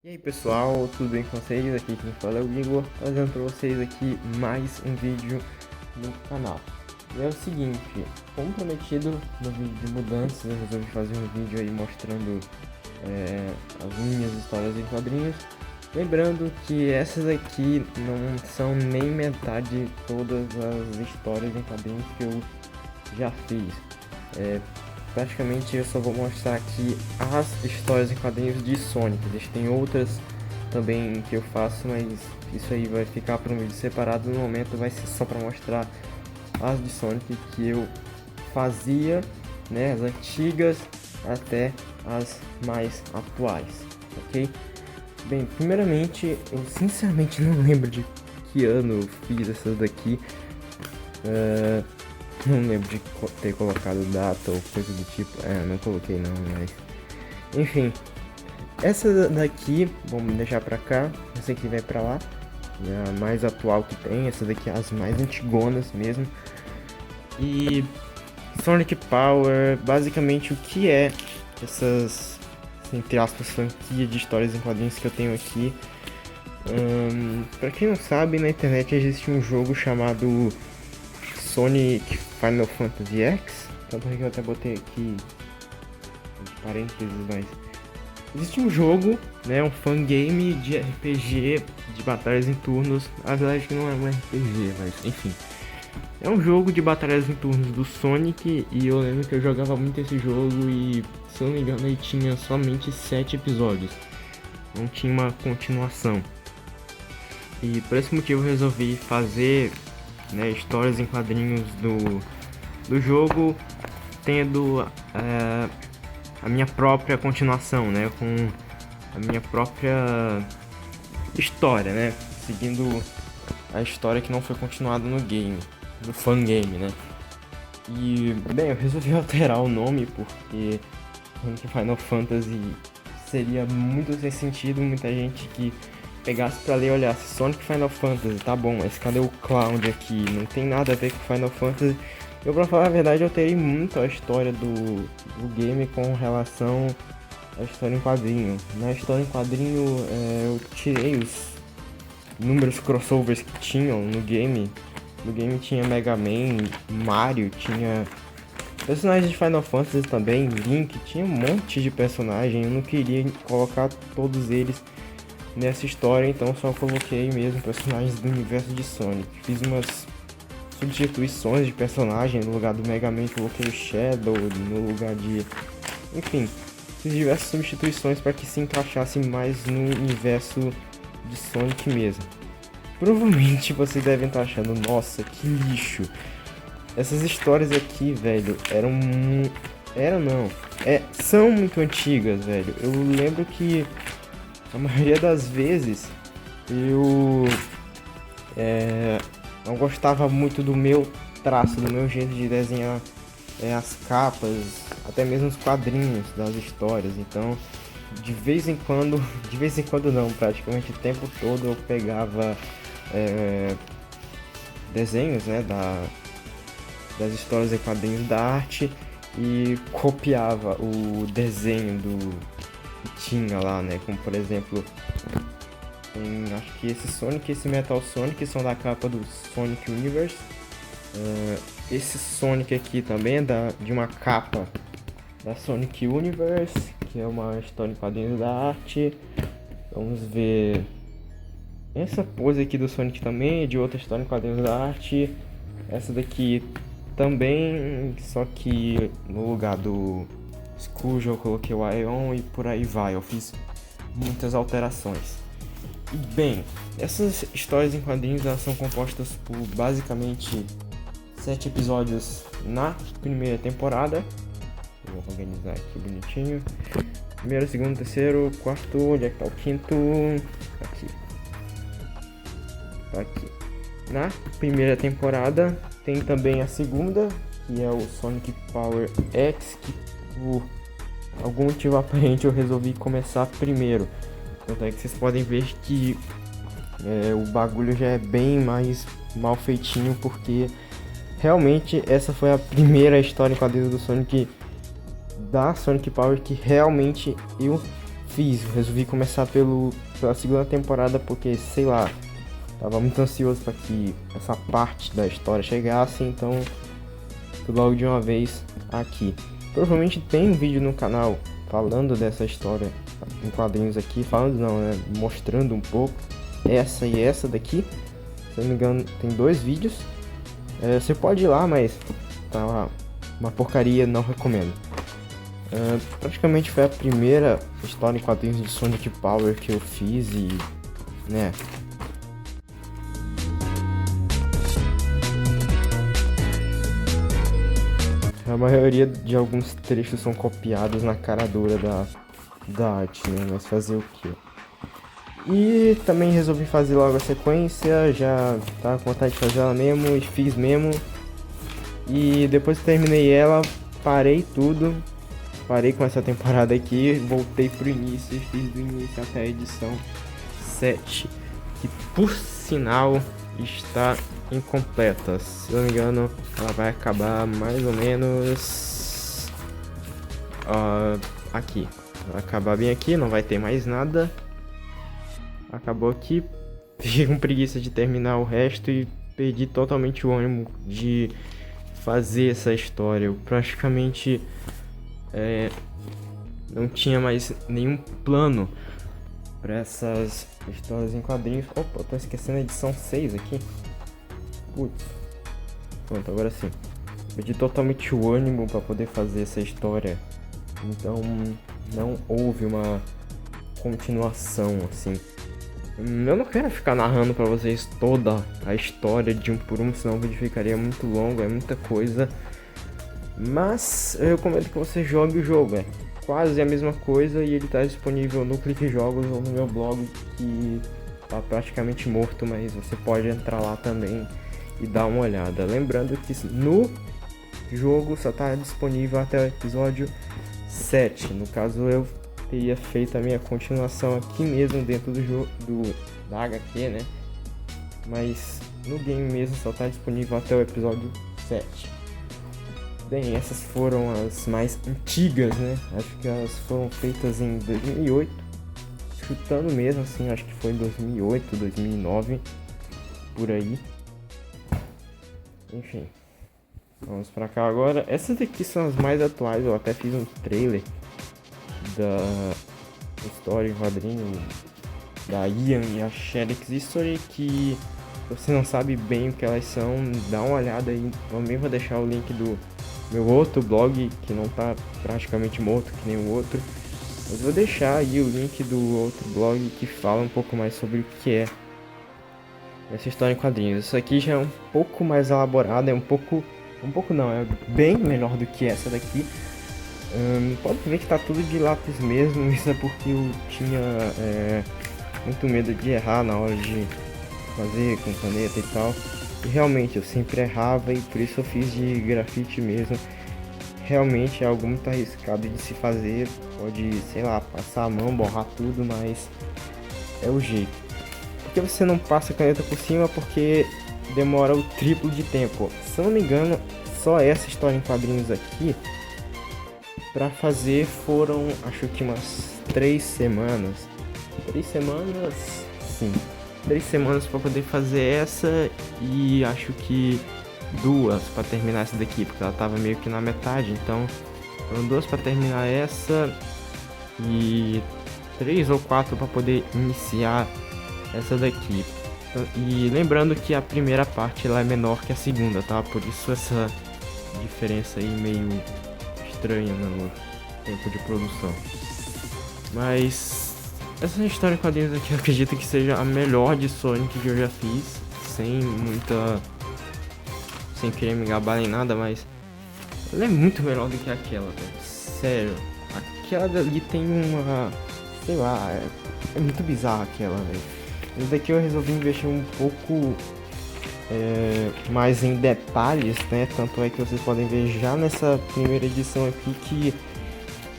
E aí pessoal, tudo bem com vocês? Aqui quem fala é o Igor, trazendo para vocês aqui mais um vídeo no canal. E é o seguinte, como prometido no vídeo de mudanças, eu resolvi fazer um vídeo aí mostrando as minhas histórias em quadrinhos. Lembrando que essas aqui não são nem metade de todas as histórias em quadrinhos que eu já fiz. Praticamente eu só vou mostrar aqui as histórias em quadrinhos de Sonic. Existem outras também que eu faço, mas isso aí vai ficar para um vídeo separado. No momento vai ser só para mostrar as de Sonic que eu fazia, né, as antigas até as mais atuais, ok? Bem, primeiramente eu sinceramente não lembro de que ano eu fiz essas daqui. Não lembro de ter colocado data ou coisa do tipo. Não coloquei não, mas... Enfim. Essa daqui, vamos deixar pra cá. Essa aqui vai pra lá. É a mais atual que tem. Essa daqui é as mais antigonas mesmo. E... Sonic Power, basicamente o que é essas, entre aspas, franquia de histórias em quadrinhos que eu tenho aqui. Pra quem não sabe, na internet existe um jogo chamado Sonic Final Fantasy X, tanto que eu até botei aqui parênteses, mas existe um jogo, né, um fangame de RPG de batalhas em turnos. A verdade é que não é um RPG, mas enfim, é um jogo de batalhas em turnos do Sonic, e eu lembro que eu jogava muito esse jogo e, se eu não me engano, ele tinha somente 7 episódios, não tinha uma continuação. E por esse motivo eu resolvi fazer, né, histórias em quadrinhos do jogo, tendo a minha própria continuação, né, com a minha própria história, né, seguindo a história que não foi continuada no game, no fangame, né. E, bem, eu resolvi alterar o nome porque Sonic Final Fantasy seria muito sem sentido. Muita gente que pegasse pra ler e olhasse Sonic Final Fantasy, tá bom, mas cadê o Cloud aqui? Não tem nada a ver com Final Fantasy. Eu, pra falar a verdade, eu alterei muito a história do game com relação à história em quadrinho. Na história em quadrinho, eu tirei os números crossovers que tinham no game. No game tinha Mega Man, Mario, tinha personagens de Final Fantasy também, Link, tinha um monte de personagem. Eu não queria colocar todos eles nessa história, então só coloquei mesmo personagens do universo de Sonic. Fiz umas substituições de personagem. No lugar do Mega Man coloquei o Shadow, no lugar de... Enfim, fiz diversas substituições para que se encaixasse mais no universo de Sonic mesmo. Provavelmente vocês devem estar achando, nossa, que lixo. Essas histórias aqui, velho, são muito antigas, velho. Eu lembro que a maioria das vezes eu não gostava muito do meu traço, do meu jeito de desenhar as capas, até mesmo os quadrinhos das histórias. Então, de vez em quando não, praticamente o tempo todo eu pegava desenhos, né, das histórias em quadrinhos da arte e copiava o desenho que tinha lá, né? Como por exemplo, acho que esse Sonic e esse Metal Sonic são da capa do Sonic Universe. Esse Sonic aqui também é de uma capa da Sonic Universe, que é uma história em quadrinhos da arte. Vamos ver. Essa pose aqui do Sonic também é de outra história em quadrinhos da arte. Essa daqui também, só que no lugar do Scourge eu coloquei o Ion e por aí vai. Eu fiz muitas alterações. E bem, essas histórias em quadrinhos, elas são compostas por basicamente 7 episódios na primeira temporada. Vou organizar aqui bonitinho. Primeiro, segundo, terceiro, quarto. Onde é que tá o quinto? Aqui. Tá aqui. Na primeira temporada tem também a segunda, que é o Sonic Power X, que por algum motivo aparente eu resolvi começar primeiro. Tanto é que vocês podem ver que o bagulho já é bem mais mal feitinho, porque realmente essa foi a primeira história em quadrinhos do Sonic, da Sonic Power, que realmente eu resolvi começar pela segunda temporada porque, sei lá, tava muito ansioso para que essa parte da história chegasse, então fui logo de uma vez aqui. Provavelmente tem um vídeo no canal falando dessa história em quadrinhos aqui, falando não, né, mostrando um pouco essa e essa daqui. Se eu não me engano, tem 2 vídeos. Você pode ir lá, mas tá uma porcaria, não recomendo. Praticamente foi a primeira história em quadrinhos de Sonic Power que eu fiz e, né, a maioria de alguns trechos são copiados na cara dura da arte, né, mas fazer o quê? E também resolvi fazer logo a sequência, já tava com vontade de fazer ela mesmo e fiz mesmo. E depois que terminei ela, parei tudo. Parei com essa temporada aqui, voltei pro início e fiz do início até a edição 7. Que por sinal está incompleta. Se eu não me engano, ela vai acabar mais ou menos aqui. Vai acabar bem aqui, não vai ter mais nada. Acabou aqui, fiquei com preguiça de terminar o resto e perdi totalmente o ânimo de fazer essa história. Eu praticamente não tinha mais nenhum plano para essas histórias em quadrinhos. Opa, eu tô esquecendo a edição 6 aqui. Putz. Pronto, agora sim. Perdi totalmente o ânimo para poder fazer essa história. Então não houve uma continuação assim. Eu não quero ficar narrando pra vocês toda a história de um por um, senão o vídeo ficaria muito longo, é muita coisa. Mas eu recomendo que você jogue o jogo, é quase a mesma coisa e ele tá disponível no Clique Jogos ou no meu blog, que tá praticamente morto, mas você pode entrar lá também e dar uma olhada. Lembrando que no jogo só tá disponível até o episódio 7, no caso eu teria feito a minha continuação aqui mesmo dentro do jogo da HQ, né? Mas no game mesmo só tá disponível até o episódio 7. Bem, essas foram as mais antigas, né? Acho que elas foram feitas em 2008, chutando mesmo assim, acho que foi em 2008, 2009, por aí. Enfim, vamos pra cá agora. Essas aqui são as mais atuais, eu até fiz um trailer da história em quadrinho da Ian e a Shellix History, que se você não sabe bem o que elas são, dá uma olhada aí. Também vou deixar o link do meu outro blog, que não tá praticamente morto que nem o outro, mas vou deixar aí o link do outro blog que fala um pouco mais sobre o que é essa história em quadrinhos. Isso aqui já é um pouco mais elaborado, é um pouco não, é bem melhor do que essa daqui. Pode ver que tá tudo de lápis mesmo, isso é porque eu tinha muito medo de errar na hora de fazer com caneta e tal. E realmente eu sempre errava e por isso eu fiz de grafite mesmo. Realmente é algo muito arriscado de se fazer, pode, sei lá, passar a mão, borrar tudo, mas é o jeito. Por que você não passa a caneta por cima? Porque demora o triplo de tempo. Se eu não me engano, só essa história em quadrinhos aqui pra fazer foram, acho que umas 3 semanas. 3 semanas? Sim. 3 semanas pra poder fazer essa e acho que 2 pra terminar essa daqui, porque ela tava meio que na metade, então foram 2 pra terminar essa e 3 ou 4 pra poder iniciar essa daqui. E lembrando que a primeira parte ela é menor que a segunda, tá? Por isso essa diferença aí meio estranha no tempo de produção. Mas essa história em quadrinhos aqui eu acredito que seja a melhor de Sonic que eu já fiz, sem querer me gabar nem nada, mas ela é muito melhor do que aquela, velho. Sério, aquela dali tem uma, sei lá, é muito bizarra aquela, velho. Essa daqui eu resolvi investir um pouco mais em detalhes, né? Tanto é que vocês podem ver já nessa primeira edição aqui que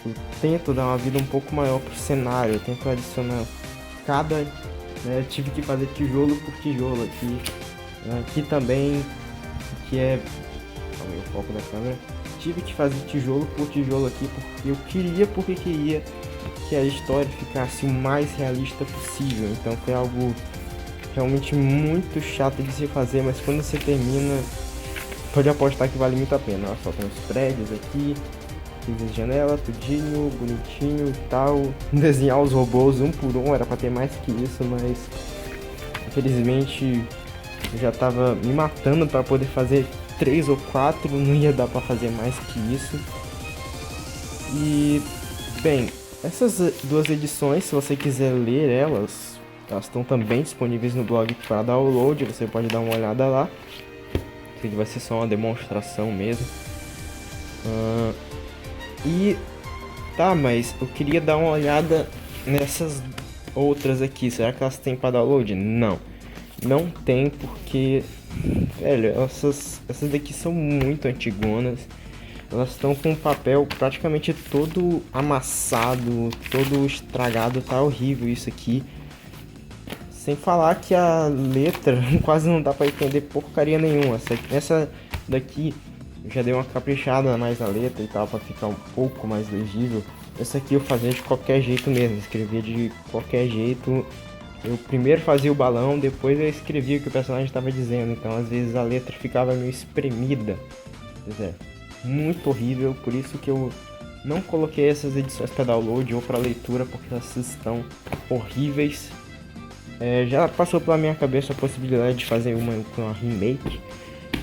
eu tento dar uma vida um pouco maior pro cenário, eu tento adicionar cada, né, tive que fazer tijolo por tijolo aqui, aqui também, que é o foco da câmera, tive que fazer tijolo por tijolo aqui porque eu queria, porque queria que a história ficasse o mais realista possível. Então foi algo realmente muito chato de se fazer, mas quando você termina, pode apostar que vale muito a pena. Olha só, tem os prédios aqui, fiz as janelas, tudinho, bonitinho e tal. Desenhar os robôs um por um, era pra ter mais que isso, mas infelizmente eu já tava me matando pra poder fazer 3 ou 4, não ia dar pra fazer mais que isso. E, bem, essas duas edições, se você quiser ler elas, elas estão também disponíveis no blog para download, você pode dar uma olhada lá. Isso aqui vai ser só uma demonstração mesmo. E tá, mas eu queria dar uma olhada nessas outras aqui. Será que elas têm para download? Não, não tem, porque, velho, essas daqui são muito antiguonas. Elas estão com o papel praticamente todo amassado, todo estragado, tá horrível isso aqui. Sem falar que a letra quase não dá pra entender porcaria nenhuma. Essa daqui eu já dei uma caprichada mais na letra e tal, pra ficar um pouco mais legível. Essa aqui eu fazia de qualquer jeito mesmo, escrevia de qualquer jeito. Eu primeiro fazia o balão, depois eu escrevia o que o personagem estava dizendo. Então às vezes a letra ficava meio espremida. Pois é, muito horrível, por isso que eu não coloquei essas edições para download ou para leitura, porque elas estão horríveis. Já passou pela minha cabeça a possibilidade de fazer uma remake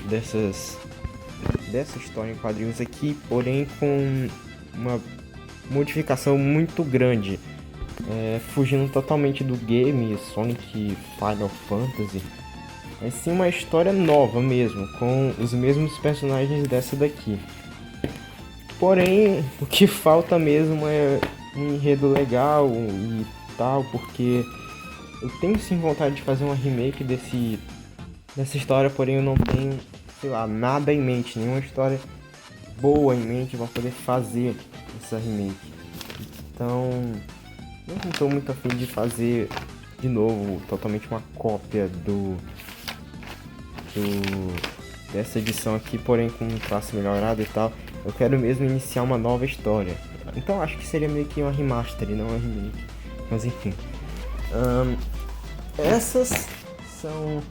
dessa história em quadrinhos aqui, porém com uma modificação muito grande, fugindo totalmente do game Sonic Final Fantasy, mas sim uma história nova mesmo, com os mesmos personagens dessa daqui. Porém, o que falta mesmo é um enredo legal e tal, porque eu tenho sim vontade de fazer uma remake dessa história, porém eu não tenho, sei lá, nada em mente, nenhuma história boa em mente para poder fazer essa remake. Então, eu não estou muito afim de fazer de novo totalmente uma cópia dessa edição aqui, porém com um traço melhorado e tal. Eu quero mesmo iniciar uma nova história. Então acho que seria meio que uma remaster e não uma remake. Mas enfim. Essas são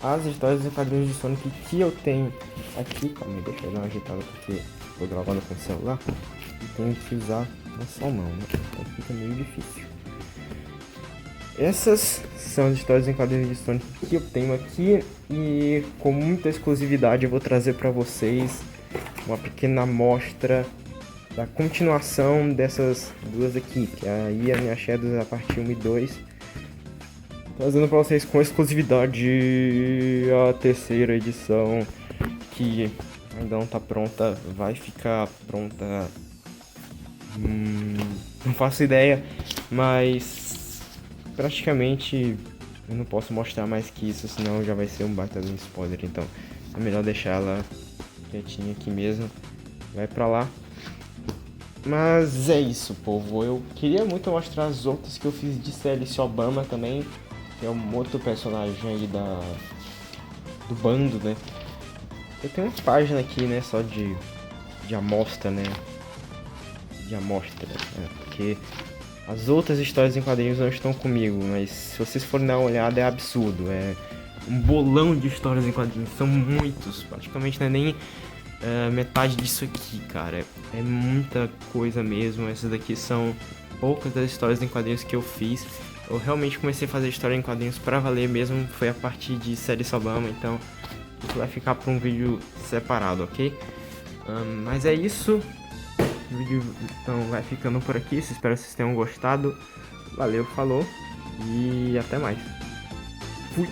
as histórias e quadrinhos de Sonic que eu tenho aqui. Calma aí, deixa eu dar uma agitada porque estou gravando com o celular e tenho que usar a sua mão, né? Então fica meio difícil. Essas são as histórias em quadrinhos de Sonic que eu tenho aqui, e com muita exclusividade eu vou trazer para vocês uma pequena amostra da continuação dessas duas aqui, que é a Yami Shadows, a parte 1 e 2, trazendo para vocês com exclusividade a terceira edição, que ainda não tá pronta, vai ficar pronta, não faço ideia, mas praticamente eu não posso mostrar mais que isso, senão já vai ser um baita de um spoiler. Então é melhor deixar ela quietinha aqui mesmo, vai pra lá. Mas é isso, povo. Eu queria muito mostrar as outras que eu fiz de Alice Obama também, que é um outro personagem aí do bando, né? Eu tenho uma página aqui, né, só de amostra, né? De amostra, né? Porque as outras histórias em quadrinhos não estão comigo, mas se vocês forem dar uma olhada é absurdo. É um bolão de histórias em quadrinhos, são muitos, praticamente não é nem metade disso aqui, cara. É muita coisa mesmo. Essas daqui são poucas das histórias em quadrinhos que eu fiz. Eu realmente comecei a fazer história em quadrinhos pra valer mesmo, foi a partir de série Obama, então isso vai ficar para um vídeo separado, ok? Mas é isso. O vídeo então vai ficando por aqui. Espero que vocês tenham gostado. Valeu, falou e até mais. Fui!